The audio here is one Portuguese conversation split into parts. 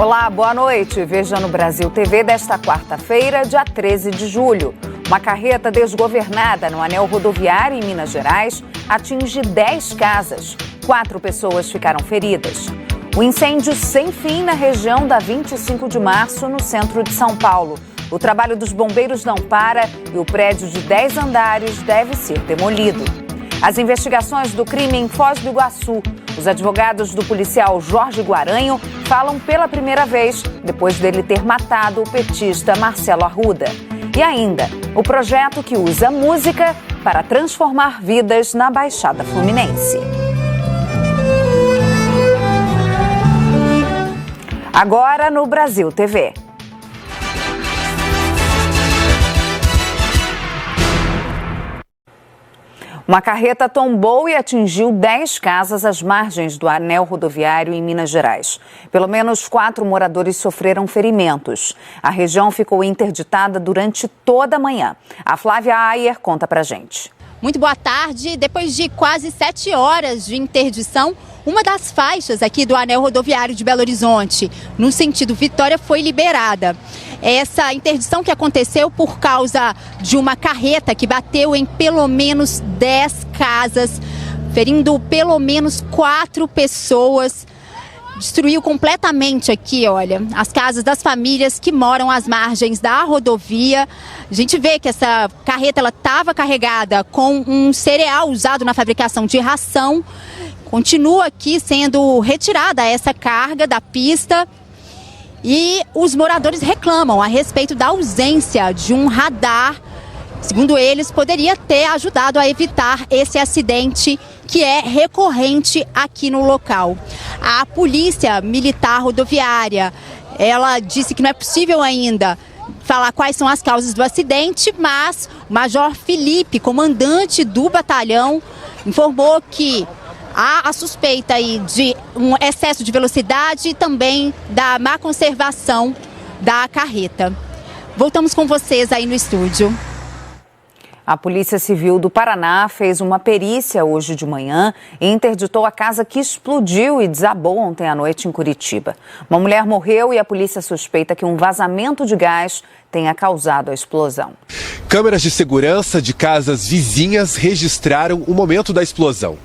Olá, boa noite. Veja no Brasil TV desta quarta-feira, dia 13 de julho. Uma carreta desgovernada no anel rodoviário em Minas Gerais atinge 10 casas. 4 pessoas ficaram feridas. O incêndio sem fim na região da 25 de março, no centro de São Paulo. O trabalho dos bombeiros não para e o prédio de 10 andares deve ser demolido. As investigações do crime em Foz do Iguaçu. Os advogados do policial Jorge Guaranho falam pela primeira vez depois dele ter matado o petista Marcelo Arruda. E ainda, o projeto que usa música para transformar vidas na Baixada Fluminense. Agora no Brasil TV. Uma carreta tombou e atingiu 10 casas às margens do anel rodoviário em Minas Gerais. Pelo menos 4 moradores sofreram ferimentos. A região ficou interditada durante toda a manhã. A Flávia Ayer conta pra gente. Muito boa tarde. Depois de quase 7 horas de interdição, uma das faixas aqui do anel rodoviário de Belo Horizonte, no sentido Vitória, foi liberada. Essa interdição que aconteceu por causa de uma carreta que bateu em pelo menos 10 casas, ferindo pelo menos 4 pessoas. Destruiu completamente aqui, olha, as casas das famílias que moram às margens da rodovia. A gente vê que essa carreta estava carregada com um cereal usado na fabricação de ração. Continua aqui sendo retirada essa carga da pista. E os moradores reclamam a respeito da ausência de um radar. Segundo eles, poderia ter ajudado a evitar esse acidente que é recorrente aqui no local. A Polícia Militar Rodoviária, ela disse que não é possível ainda falar quais são as causas do acidente, mas o Major Felipe, comandante do batalhão, informou que há a suspeita aí de um excesso de velocidade e também da má conservação da carreta. Voltamos com vocês aí no estúdio. A Polícia Civil do Paraná fez uma perícia hoje de manhã e interditou a casa que explodiu e desabou ontem à noite em Curitiba. Uma mulher morreu e a polícia suspeita que um vazamento de gás tenha causado a explosão. Câmeras de segurança de casas vizinhas registraram o momento da explosão.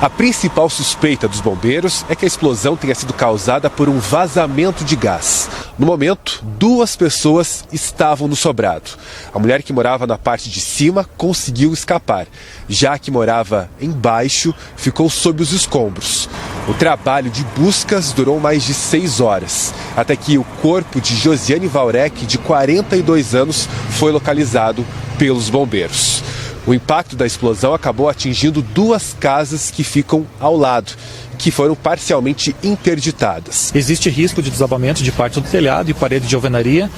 A principal suspeita dos bombeiros é que a explosão tenha sido causada por um vazamento de gás. No momento, 2 pessoas estavam no sobrado. A mulher que morava na parte de cima conseguiu escapar. Já a que morava embaixo ficou sob os escombros. O trabalho de buscas durou mais de 6 horas, até que o corpo de Josiane Vaurec, de 42 anos, foi localizado pelos bombeiros. O impacto da explosão acabou atingindo 2 casas que ficam ao lado, que foram parcialmente interditadas. Existe risco de desabamento de parte do telhado e parede de alvenaria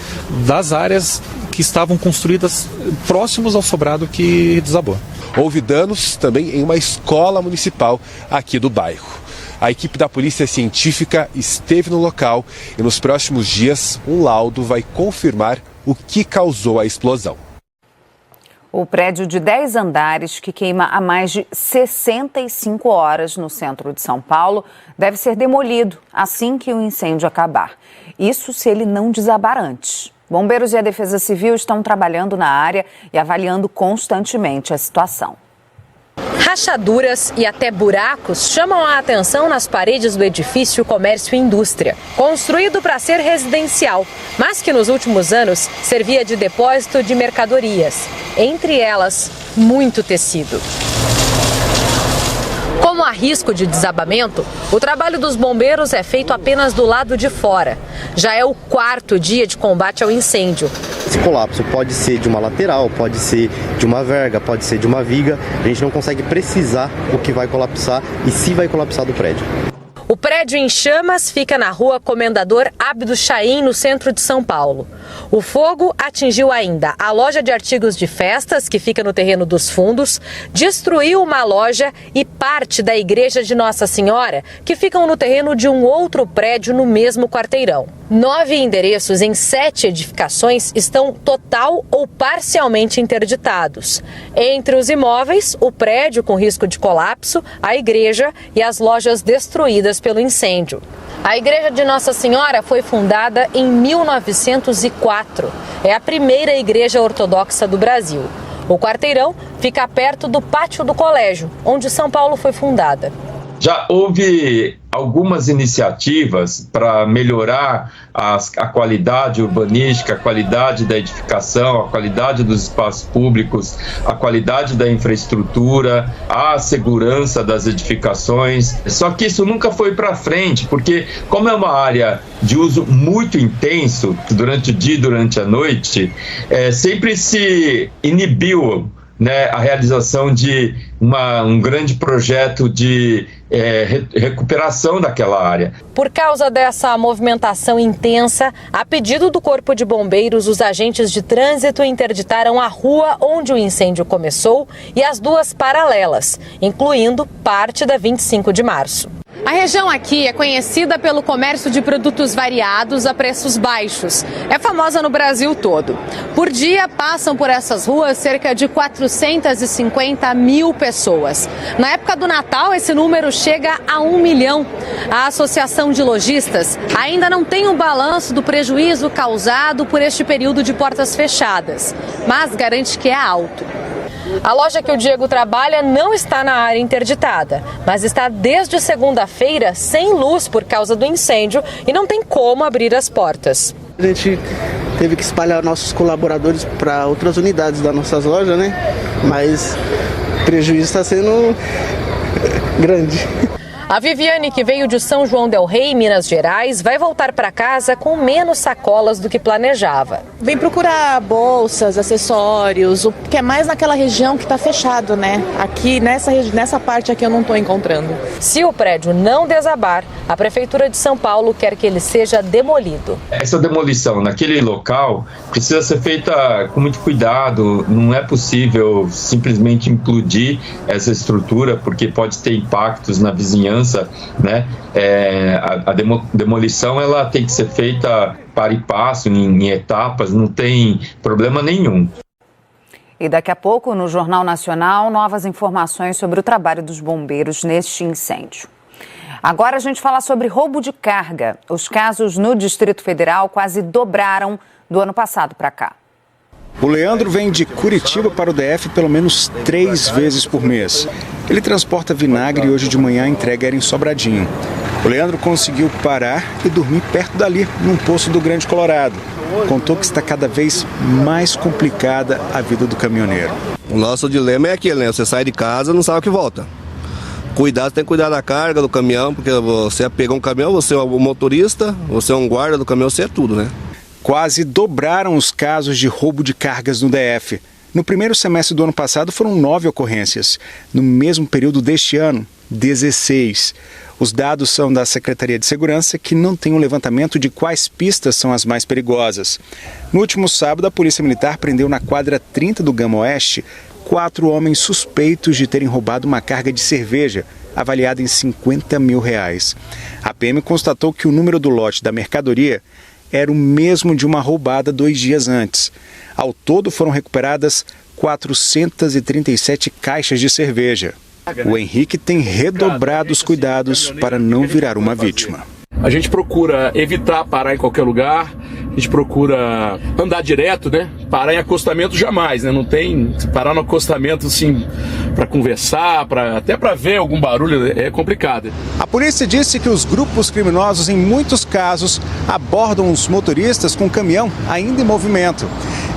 das áreas que estavam construídas próximos ao sobrado que desabou. Houve danos também em uma escola municipal aqui do bairro. A equipe da Polícia Científica esteve no local e nos próximos dias um laudo vai confirmar o que causou a explosão. O prédio de 10 andares, que queima há mais de 65 horas no centro de São Paulo, deve ser demolido assim que o incêndio acabar. Isso se ele não desabar antes. Bombeiros e a Defesa Civil estão trabalhando na área e avaliando constantemente a situação. Rachaduras e até buracos chamam a atenção nas paredes do edifício Comércio e Indústria, construído para ser residencial, mas que nos últimos anos servia de depósito de mercadorias, entre elas muito tecido. Como há risco de desabamento, o trabalho dos bombeiros é feito apenas do lado de fora. Já é o 4º dia de combate ao incêndio. Esse colapso pode ser de uma lateral, pode ser de uma verga, pode ser de uma viga. A gente não consegue precisar o que vai colapsar e se vai colapsar do prédio. O prédio em chamas fica na rua Comendador Abdo Chaim, no centro de São Paulo. O fogo atingiu ainda a loja de artigos de festas, que fica no terreno dos fundos, destruiu uma loja e parte da igreja de Nossa Senhora, que ficam no terreno de um outro prédio no mesmo quarteirão. 9 endereços em 7 edificações estão total ou parcialmente interditados. Entre os imóveis, o prédio com risco de colapso, a igreja e as lojas destruídas pelo incêndio. A Igreja de Nossa Senhora foi fundada em 1904. É a primeira igreja ortodoxa do Brasil. O quarteirão fica perto do pátio do colégio, onde São Paulo foi fundada. Já houve algumas iniciativas para melhorar a qualidade urbanística, a qualidade da edificação, a qualidade dos espaços públicos, a qualidade da infraestrutura, a segurança das edificações. Só que isso nunca foi para frente, porque como é uma área de uso muito intenso durante o dia e durante a noite, sempre se inibiu, né, a realização de um grande projeto de recuperação daquela área. Por causa dessa movimentação intensa, a pedido do Corpo de Bombeiros, os agentes de trânsito interditaram a rua onde o incêndio começou e as duas paralelas, incluindo parte da 25 de março. A região aqui é conhecida pelo comércio de produtos variados a preços baixos. É famosa no Brasil todo. Por dia passam por essas ruas cerca de 450 mil pessoas. Na época do Natal, esse número chega a 1 milhão. A Associação de Lojistas ainda não tem um balanço do prejuízo causado por este período de portas fechadas, mas garante que é alto. A loja que o Diego trabalha não está na área interditada, mas está desde segunda-feira sem luz por causa do incêndio e não tem como abrir as portas. A gente teve que espalhar nossos colaboradores para outras unidades das nossas lojas, né? Mas o prejuízo está sendo grande. A Viviane, que veio de São João del Rei, Minas Gerais, vai voltar para casa com menos sacolas do que planejava. Vem procurar bolsas, acessórios, o que é mais naquela região que está fechado, né? Aqui, nessa parte aqui eu não estou encontrando. Se o prédio não desabar, a Prefeitura de São Paulo quer que ele seja demolido. Essa demolição naquele local precisa ser feita com muito cuidado. Não é possível simplesmente implodir essa estrutura, porque pode ter impactos na vizinhança. Né? A demolição ela tem que ser feita para e passo, em etapas, não tem problema nenhum. E daqui a pouco, no Jornal Nacional, novas informações sobre o trabalho dos bombeiros neste incêndio. Agora a gente fala sobre roubo de carga. Os casos no Distrito Federal quase dobraram do ano passado para cá. O Leandro vem de Curitiba para o DF pelo menos 3 vezes por mês. Ele transporta vinagre e hoje de manhã a entrega era em Sobradinho. O Leandro conseguiu parar e dormir perto dali, num poço do Grande Colorado. Contou que está cada vez mais complicada a vida do caminhoneiro. O nosso dilema é aquele, né? Você sai de casa e não sabe o que volta. Cuidado, tem que cuidar da carga do caminhão, porque você pegou um caminhão, você é o motorista, você é um guarda do caminhão, você é tudo, né? Quase dobraram os casos de roubo de cargas no DF. No primeiro semestre do ano passado foram 9 ocorrências. No mesmo período deste ano, 16. Os dados são da Secretaria de Segurança, que não tem um levantamento de quais pistas são as mais perigosas. No último sábado, a Polícia Militar prendeu na quadra 30 do Gama Oeste 4 homens suspeitos de terem roubado uma carga de cerveja, avaliada em R$50 mil. A PM constatou que o número do lote da mercadoria era o mesmo de uma roubada 2 dias antes. Ao todo foram recuperadas 437 caixas de cerveja. O Henrique tem redobrado os cuidados para não virar uma vítima. A gente procura evitar parar em qualquer lugar, a gente procura andar direto, né? Parar em acostamento jamais, né? Não tem parar no acostamento assim para conversar, até para ver algum barulho, é complicado. A polícia disse que os grupos criminosos em muitos casos abordam os motoristas com caminhão ainda em movimento.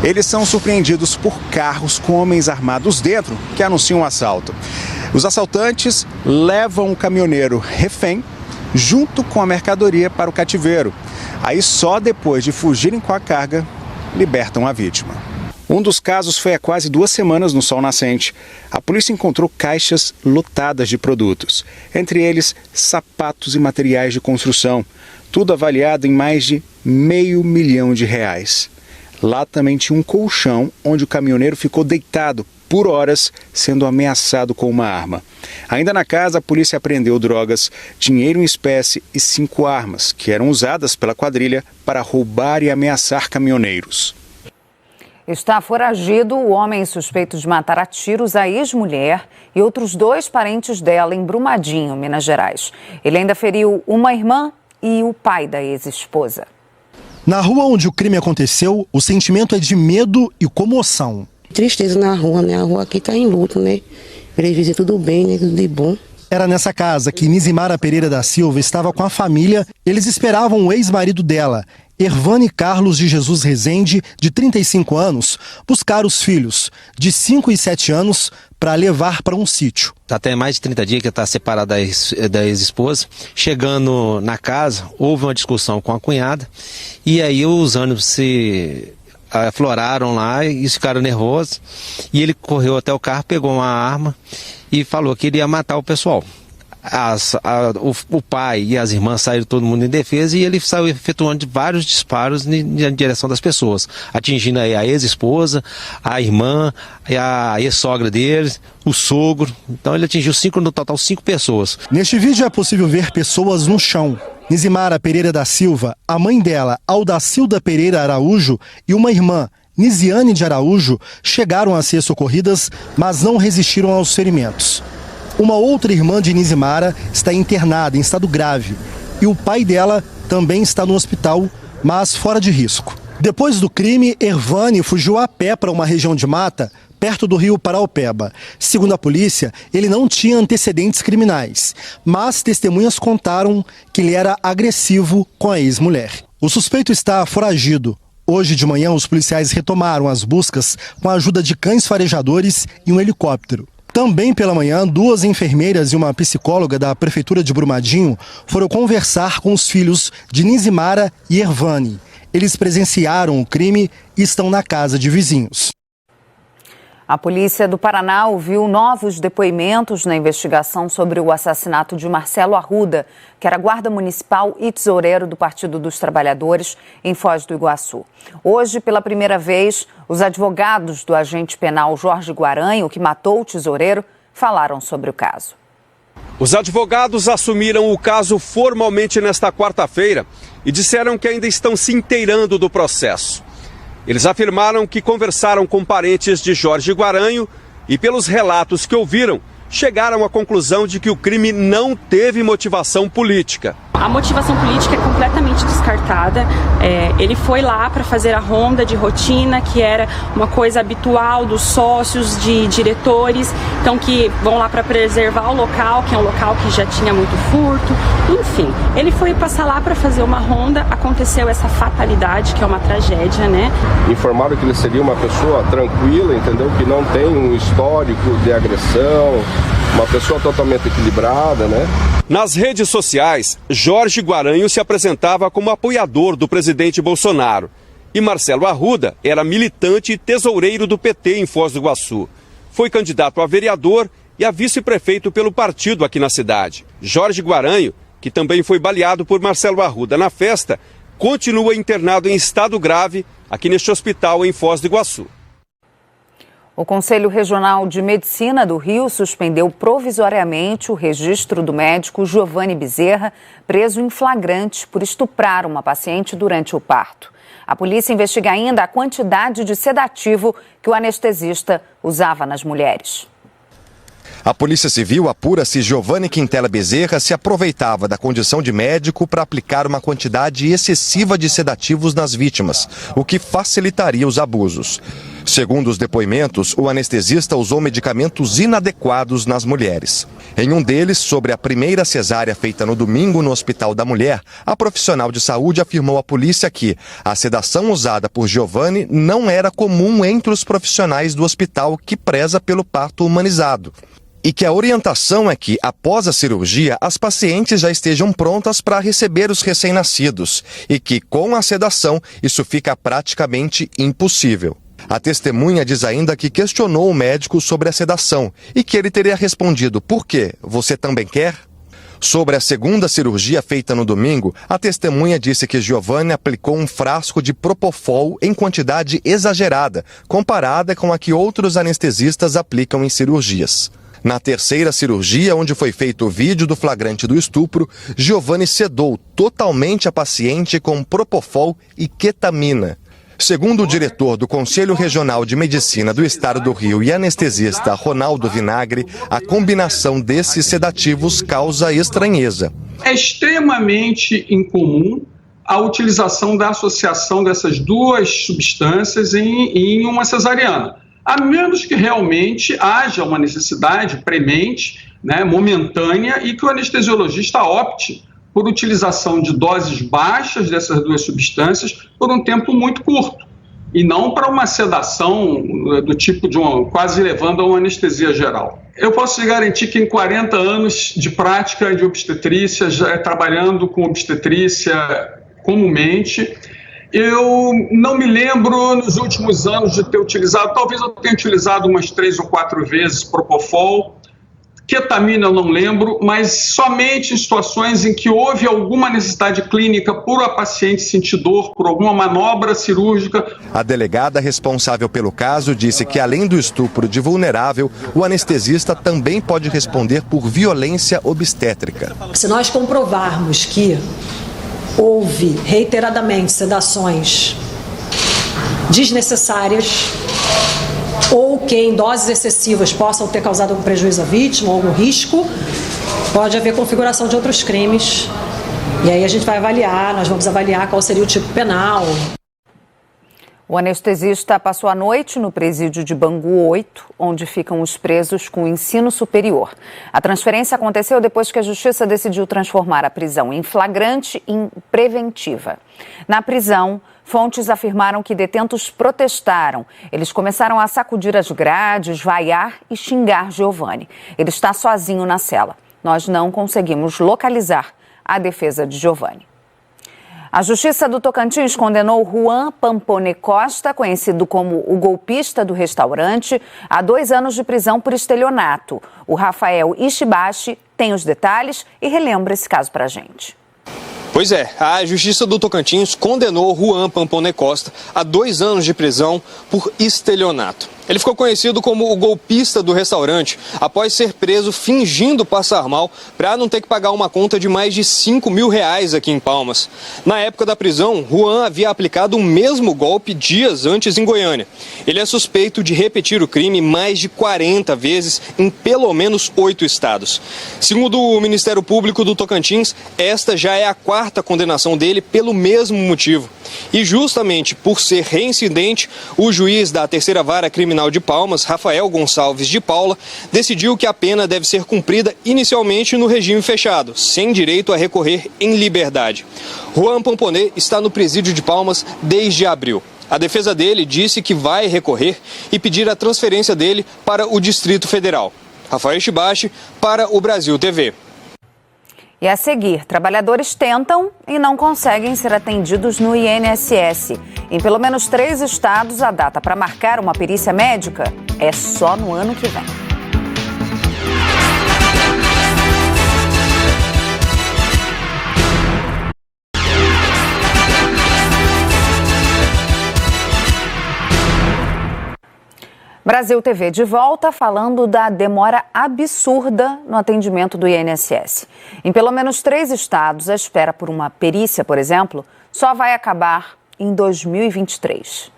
Eles são surpreendidos por carros com homens armados dentro que anunciam um assalto. Os assaltantes levam o caminhoneiro refém junto com a mercadoria para o cativeiro. Aí só depois de fugirem com a carga, libertam a vítima. Um dos casos foi há quase 2 semanas no Sol Nascente. A polícia encontrou caixas lotadas de produtos, entre eles sapatos e materiais de construção, tudo avaliado em mais de R$500 mil. Lá também tinha um colchão onde o caminhoneiro ficou deitado por horas, sendo ameaçado com uma arma. Ainda na casa, a polícia apreendeu drogas, dinheiro em espécie e 5 armas, que eram usadas pela quadrilha para roubar e ameaçar caminhoneiros. Está foragido o homem suspeito de matar a tiros a ex-mulher e outros 2 parentes dela em Brumadinho, Minas Gerais. Ele ainda feriu uma irmã e o pai da ex-esposa. Na rua onde o crime aconteceu, o sentimento é de medo e comoção. Tristeza na rua, né? A rua aqui tá em luto, né? Previsão tudo bem, né? Tudo de bom. Era nessa casa que Nizimara Pereira da Silva estava com a família. Eles esperavam o ex-marido dela, Ervani Carlos de Jesus Rezende, de 35 anos, buscar os filhos, de 5 e 7 anos, para levar para um sítio. Até mais de 30 dias que está separada da ex-esposa. Chegando na casa, houve uma discussão com a cunhada, e aí os ânimos se afloraram lá e ficaram nervosos. E ele correu até o carro, pegou uma arma e falou que iria matar o pessoal. O pai e as irmãs saíram todo mundo em defesa e ele saiu efetuando vários disparos na direção das pessoas, atingindo aí a ex-esposa, a irmã, a ex-sogra dele, o sogro. Então ele atingiu no total 5 pessoas. Neste vídeo é possível ver pessoas no chão. Nizimara Pereira da Silva, a mãe dela, Aldacilda Pereira Araújo, e uma irmã, Nisiane de Araújo, chegaram a ser socorridas, mas não resistiram aos ferimentos. Uma outra irmã de Nizimara está internada em estado grave e o pai dela também está no hospital, mas fora de risco. Depois do crime, Ervani fugiu a pé para uma região de mata perto do rio Paraopeba. Segundo a polícia, ele não tinha antecedentes criminais, mas testemunhas contaram que ele era agressivo com a ex-mulher. O suspeito está foragido. Hoje de manhã, os policiais retomaram as buscas com a ajuda de cães farejadores e um helicóptero. Também pela manhã, 2 enfermeiras e uma psicóloga da Prefeitura de Brumadinho foram conversar com os filhos de Nizimara e Ervani. Eles presenciaram o crime e estão na casa de vizinhos. A polícia do Paraná ouviu novos depoimentos na investigação sobre o assassinato de Marcelo Arruda, que era guarda municipal e tesoureiro do Partido dos Trabalhadores em Foz do Iguaçu. Hoje, pela primeira vez, os advogados do agente penal Jorge Guaranho, que matou o tesoureiro, falaram sobre o caso. Os advogados assumiram o caso formalmente nesta quarta-feira e disseram que ainda estão se inteirando do processo. Eles afirmaram que conversaram com parentes de Jorge Guaranho e, pelos relatos que ouviram, chegaram à conclusão de que o crime não teve motivação política. A motivação política é completamente descartada. Ele foi lá para fazer a ronda de rotina, que era uma coisa habitual dos sócios, de diretores, então que vão lá para preservar o local, que é um local que já tinha muito furto. Enfim, ele foi passar lá para fazer uma ronda, aconteceu essa fatalidade, que é uma tragédia, né? Informaram que ele seria uma pessoa tranquila, entendeu? Que não tem um histórico de agressão, uma pessoa totalmente equilibrada, né? Nas redes sociais, Jorge Guaranho se apresentava como apoiador do presidente Bolsonaro. E Marcelo Arruda era militante e tesoureiro do PT em Foz do Iguaçu. Foi candidato a vereador e a vice-prefeito pelo partido aqui na cidade. Jorge Guaranho, que também foi baleado por Marcelo Arruda na festa, continua internado em estado grave aqui neste hospital em Foz do Iguaçu. O Conselho Regional de Medicina do Rio suspendeu provisoriamente o registro do médico Giovanni Bezerra, preso em flagrante por estuprar uma paciente durante o parto. A polícia investiga ainda a quantidade de sedativo que o anestesista usava nas mulheres. A Polícia Civil apura se Giovanni Quintela Bezerra se aproveitava da condição de médico para aplicar uma quantidade excessiva de sedativos nas vítimas, o que facilitaria os abusos. Segundo os depoimentos, o anestesista usou medicamentos inadequados nas mulheres. Em um deles, sobre a primeira cesárea feita no domingo no Hospital da Mulher, a profissional de saúde afirmou à polícia que a sedação usada por Giovanni não era comum entre os profissionais do hospital que preza pelo parto humanizado. E que a orientação é que, após a cirurgia, as pacientes já estejam prontas para receber os recém-nascidos e que, com a sedação, isso fica praticamente impossível. A testemunha diz ainda que questionou o médico sobre a sedação e que ele teria respondido: "Por quê? Você também quer?" Sobre a segunda cirurgia feita no domingo, a testemunha disse que Giovanni aplicou um frasco de Propofol em quantidade exagerada, comparada com a que outros anestesistas aplicam em cirurgias. Na terceira cirurgia, onde foi feito o vídeo do flagrante do estupro, Giovanni sedou totalmente a paciente com Propofol e ketamina. Segundo o diretor do Conselho Regional de Medicina do Estado do Rio e anestesista Ronaldo Vinagre, a combinação desses sedativos causa estranheza. É extremamente incomum a utilização da associação dessas duas substâncias em uma cesariana, a menos que realmente haja uma necessidade premente, né, momentânea, e que o anestesiologista opte por utilização de doses baixas dessas duas substâncias por um tempo muito curto, e não para uma sedação do tipo de quase levando a uma anestesia geral. Eu posso te garantir que em 40 anos de prática de obstetrícia, já trabalhando com obstetrícia comumente, eu não me lembro nos últimos anos de ter utilizado, talvez eu tenha utilizado umas 3 ou 4 vezes Propofol. Ketamina eu não lembro, mas somente em situações em que houve alguma necessidade clínica por a paciente sentir dor, por alguma manobra cirúrgica. A delegada responsável pelo caso disse que, além do estupro de vulnerável, o anestesista também pode responder por violência obstétrica. Se nós comprovarmos que houve reiteradamente sedações desnecessárias, ou que em doses excessivas possam ter causado algum prejuízo à vítima ou algum risco, pode haver configuração de outros crimes. E aí a gente vai avaliar, nós vamos avaliar qual seria o tipo penal. O anestesista passou a noite no presídio de Bangu 8, onde ficam os presos com ensino superior. A transferência aconteceu depois que a Justiça decidiu transformar a prisão em flagrante em preventiva. Na prisão, fontes afirmaram que detentos protestaram. Eles começaram a sacudir as grades, vaiar e xingar Giovanni. Ele está sozinho na cela. Nós não conseguimos localizar a defesa de Giovanni. A Justiça do Tocantins condenou Juan Pampone Costa, conhecido como o golpista do restaurante, a 2 anos de prisão por estelionato. O Rafael Ishibashi tem os detalhes e relembra esse caso pra gente. Pois é, a Justiça do Tocantins condenou Juan Pampone Costa a 2 anos de prisão por estelionato. Ele ficou conhecido como o golpista do restaurante após ser preso fingindo passar mal para não ter que pagar uma conta de mais de R$5 mil aqui em Palmas. Na época da prisão, Juan havia aplicado o mesmo golpe dias antes em Goiânia. Ele é suspeito de repetir o crime mais de 40 vezes em pelo menos 8 estados. Segundo o Ministério Público do Tocantins, esta já é a 4ª condenação dele pelo mesmo motivo. E justamente por ser reincidente, o juiz da 3ª Vara Criminal de Palmas, Rafael Gonçalves de Paula, decidiu que a pena deve ser cumprida inicialmente no regime fechado, sem direito a recorrer em liberdade. Juan Pampone está no presídio de Palmas desde abril. A defesa dele disse que vai recorrer e pedir a transferência dele para o Distrito Federal. Rafael Ishibashi para o Brasil TV. E a seguir, trabalhadores tentam e não conseguem ser atendidos no INSS. Em pelo menos 3 estados, a data para marcar uma perícia médica é só no ano que vem. Brasil TV de volta falando da demora absurda no atendimento do INSS. Em pelo menos 3 estados, a espera por uma perícia, por exemplo, só vai acabar em 2023.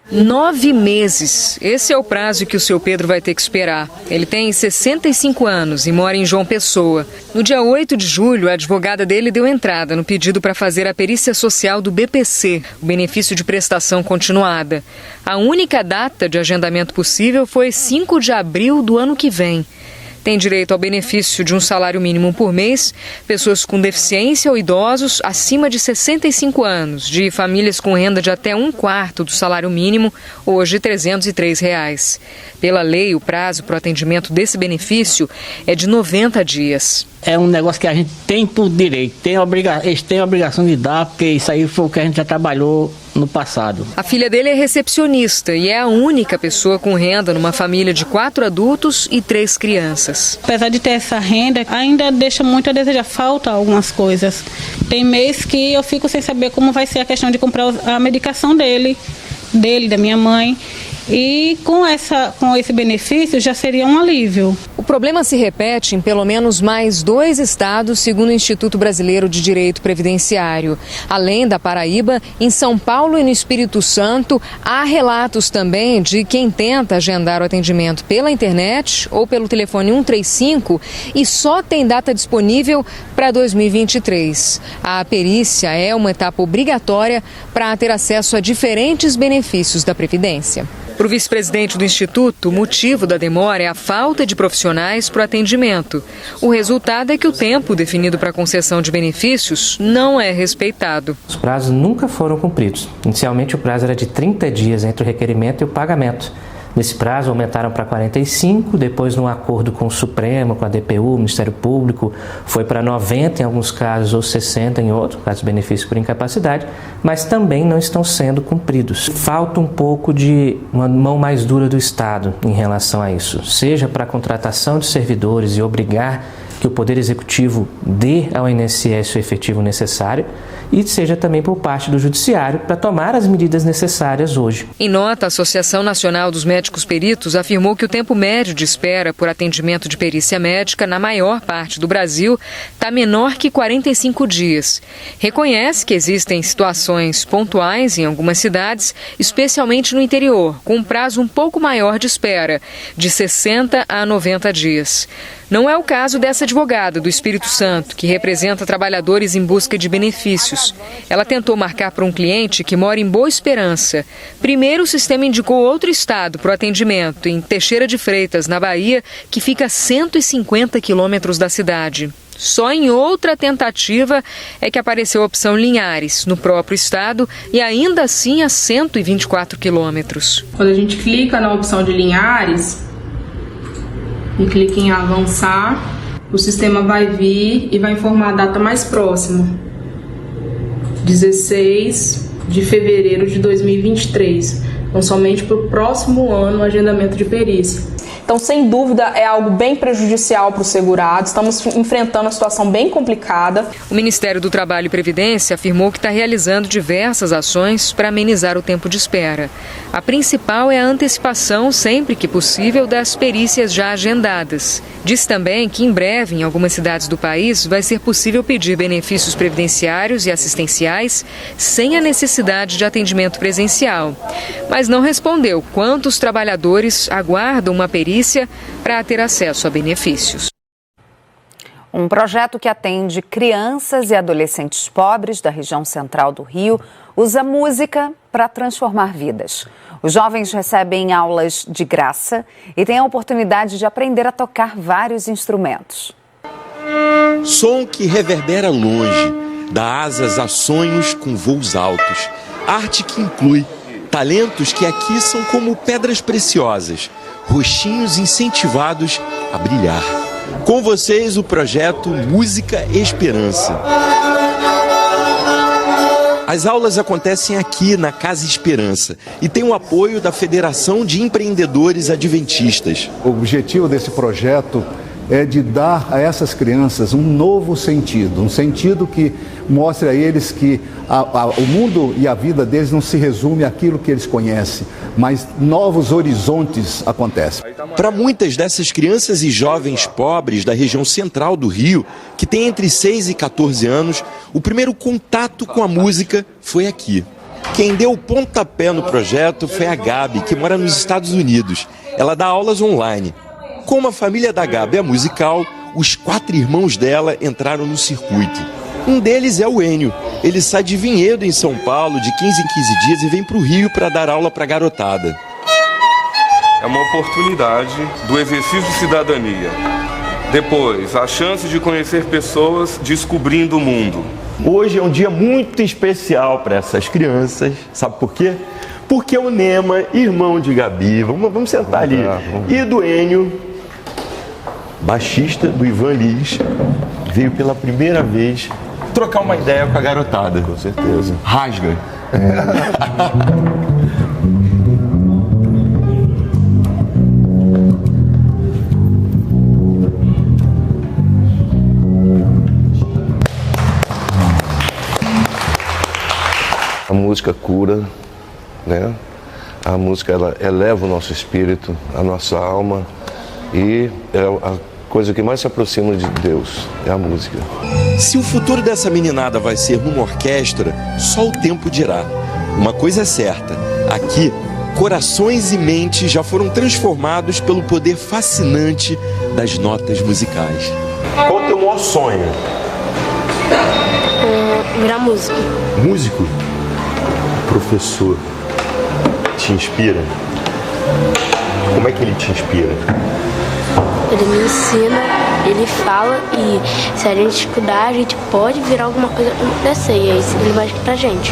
9 meses. Esse é o prazo que o seu Pedro vai ter que esperar. Ele tem 65 anos e mora em João Pessoa. No dia 8 de julho, a advogada dele deu entrada no pedido para fazer a perícia social do BPC, o benefício de prestação continuada. A única data de agendamento possível foi 5 de abril do ano que vem. Tem direito ao benefício de um salário mínimo por mês, pessoas com deficiência ou idosos acima de 65 anos, de famílias com renda de até 1/4 do salário mínimo, hoje R$ 303. Pela lei, o prazo para o atendimento desse benefício é de 90 dias. É um negócio que a gente tem por direito, eles têm a obrigação de dar, porque isso aí foi o que a gente já trabalhou no passado. A filha dele é recepcionista e é a única pessoa com renda numa família de 4 adultos e 3 crianças. Apesar de ter essa renda, ainda deixa muito a desejar, falta algumas coisas. Tem mês que eu fico sem saber como vai ser a questão de comprar a medicação dele, da minha mãe. E com esse benefício já seria um alívio. O problema se repete em pelo menos mais 2 estados, segundo o Instituto Brasileiro de Direito Previdenciário. Além da Paraíba, em São Paulo e no Espírito Santo, há relatos também de quem tenta agendar o atendimento pela internet ou pelo telefone 135 e só tem data disponível para 2023. A perícia é uma etapa obrigatória para ter acesso a diferentes benefícios da Previdência. Para o vice-presidente do Instituto, o motivo da demora é a falta de profissionais para o atendimento. O resultado é que o tempo definido para a concessão de benefícios não é respeitado. Os prazos nunca foram cumpridos. Inicialmente, o prazo era de 30 dias entre o requerimento e o pagamento. Nesse prazo, aumentaram para 45, depois, num acordo com o Supremo, com a DPU, o Ministério Público, foi para 90 em alguns casos ou 60 em outros, casos de benefício por incapacidade, mas também não estão sendo cumpridos. Falta um pouco de uma mão mais dura do Estado em relação a isso, seja para a contratação de servidores e obrigar que o Poder Executivo dê ao INSS o efetivo necessário, e seja também por parte do Judiciário para tomar as medidas necessárias hoje. Em nota, a Associação Nacional dos Médicos Peritos afirmou que o tempo médio de espera por atendimento de perícia médica na maior parte do Brasil está menor que 45 dias. Reconhece que existem situações pontuais em algumas cidades, especialmente no interior, com um prazo um pouco maior de espera, de 60 a 90 dias. Não é o caso dessa advogada do Espírito Santo, que representa trabalhadores em busca de benefícios. Ela tentou marcar para um cliente que mora em Boa Esperança. Primeiro, o sistema indicou outro estado para o atendimento, em Teixeira de Freitas, na Bahia, que fica a 150 quilômetros da cidade. Só em outra tentativa é que apareceu a opção Linhares, no próprio estado, e ainda assim a 124 quilômetros. Quando a gente clica na opção de Linhares e clica em avançar, o sistema vai vir e vai informar a data mais próxima, 16 de fevereiro de 2023. Então, somente para o próximo ano o agendamento de perícia. Então, sem dúvida, é algo bem prejudicial para o segurado. Estamos enfrentando uma situação bem complicada. O Ministério do Trabalho e Previdência afirmou que está realizando diversas ações para amenizar o tempo de espera. A principal é a antecipação, sempre que possível, das perícias já agendadas. Diz também que, em breve, em algumas cidades do país, vai ser possível pedir benefícios previdenciários e assistenciais sem a necessidade de atendimento presencial. Mas não respondeu quantos trabalhadores aguardam uma perícia para ter acesso a benefícios. Um projeto que atende crianças e adolescentes pobres da região central do Rio usa música para transformar vidas. Os jovens recebem aulas de graça e têm a oportunidade de aprender a tocar vários instrumentos. Som que reverbera longe, dá asas a sonhos com voos altos. Arte que inclui talentos que aqui são como pedras preciosas, rostinhos incentivados a brilhar. Com vocês o projeto Música Esperança. As aulas acontecem aqui na Casa Esperança e tem o apoio da Federação de Empreendedores Adventistas. O objetivo desse projeto é de dar a essas crianças um novo sentido, um sentido que mostre a eles que o mundo e a vida deles não se resume àquilo que eles conhecem, mas novos horizontes acontecem. Para muitas dessas crianças e jovens pobres da região central do Rio, que têm entre 6 e 14 anos, o primeiro contato com a música foi aqui. Quem deu o pontapé no projeto foi a Gabi, que mora nos Estados Unidos. Ela dá aulas online. Como a família da Gabi é musical, os 4 irmãos dela entraram no circuito. Um deles é o Enio. Ele sai de Vinhedo, em São Paulo, de 15 em 15 dias e vem para o Rio para dar aula para a garotada. É uma oportunidade do exercício de cidadania. Depois, a chance de conhecer pessoas descobrindo o mundo. Hoje é um dia muito especial para essas crianças. Sabe por quê? Porque o Nema, irmão de Gabi, vamos sentar ali, e do Enio, baixista do Ivan Liz, veio pela primeira vez trocar uma ideia com a garotada. Com certeza. Rasga. A música cura, né? A música, ela eleva o nosso espírito, a nossa alma, e é a coisa que mais se aproxima de Deus, é a música. Se o futuro dessa meninada vai ser numa orquestra, só o tempo dirá. Uma coisa é certa, aqui, corações e mentes já foram transformados pelo poder fascinante das notas musicais. Qual é o teu maior sonho? Virar músico. Músico? Professor. Te inspira? Como é que ele te inspira? Ele me ensina, ele fala, e se a gente estudar, a gente pode virar alguma coisa acontecer. E aí ele vai pra gente.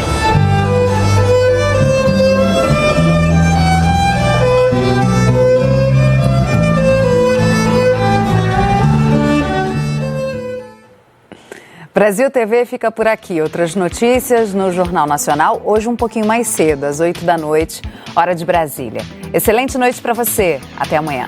Brasil TV fica por aqui. Outras notícias no Jornal Nacional, hoje um pouquinho mais cedo, às 8 da noite, hora de Brasília. Excelente noite para você. Até amanhã.